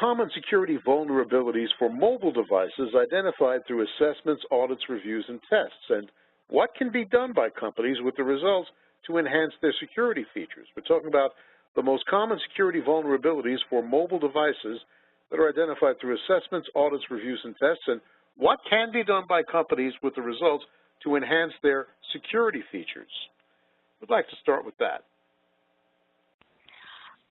common security vulnerabilities for mobile devices identified through assessments, audits, reviews, and tests? And what can be done by companies with the results to enhance their security features? We're talking about the most common security vulnerabilities for mobile devices that are identified through assessments, audits, reviews, and tests, and what can be done by companies with the results to enhance their security features? I'd like to start with that.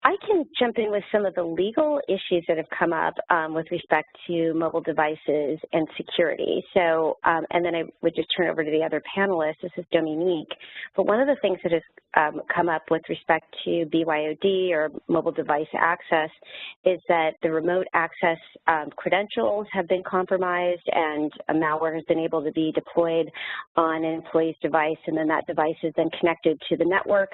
I can jump in with some of the legal issues that have come up with respect to mobile devices and security. So, and then I would just turn over to the other panelists. This is Dominique. But one of the things that has come up with respect to BYOD or mobile device access is that the remote access credentials have been compromised, and a malware has been able to be deployed on an employee's device, and then that device is then connected to the network,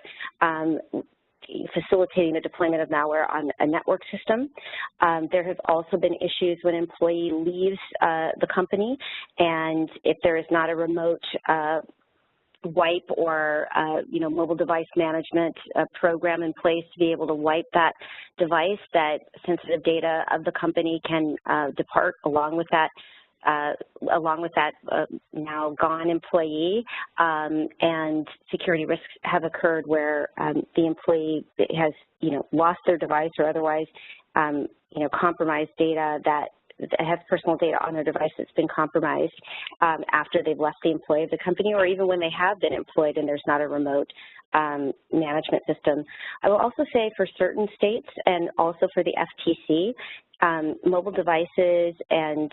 facilitating the deployment of malware on a network system. There have also been issues when an employee leaves the company, and if there is not a remote wipe or mobile device management program in place to be able to wipe that device, that sensitive data of the company can depart along with that now gone employee, and security risks have occurred where the employee has lost their device or otherwise compromised data that has personal data on their device that's been compromised after they've left the employee of the company, or even when they have been employed and there's not a remote management system. I will also say for certain states and also for the FTC, mobile devices and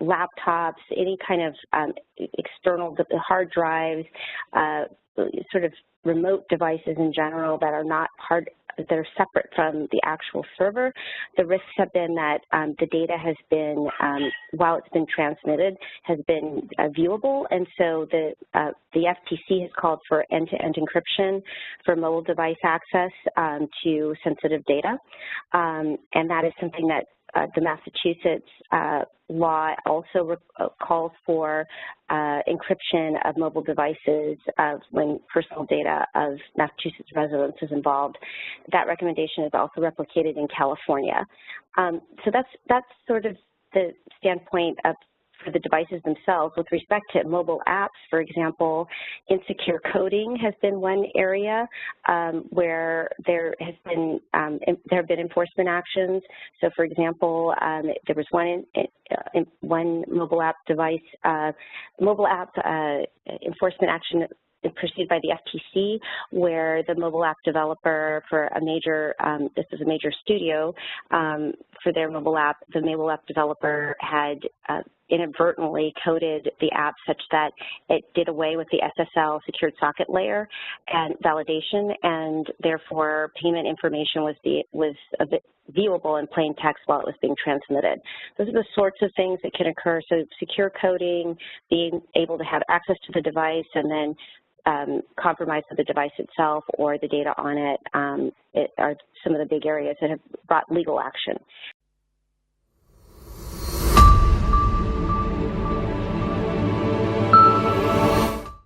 laptops, any kind of external hard drives, sort of remote devices in general that are not that are separate from the actual server, the risks have been that the data has been, while it's been transmitted, has been viewable, and so the FTC has called for end-to-end encryption for mobile device access to sensitive data, and that is something that the Massachusetts law also calls for encryption of mobile devices when personal data of Massachusetts residents is involved. That recommendation is also replicated in California. So that's sort of the standpoint for the devices themselves. With respect to mobile apps, for example, insecure coding has been one area where there have been enforcement actions. So, for example, there was one mobile app device, enforcement action pursued by the FTC, where the mobile app developer for a major, this is a major studio, for their mobile app, the mobile app developer had inadvertently coded the app such that it did away with the SSL secured socket layer and validation, and therefore payment information was a bit viewable in plain text while it was being transmitted. Those are the sorts of things that can occur. So secure coding, being able to have access to the device, and then compromise of the device itself or the data on it, are some of the big areas that have brought legal action.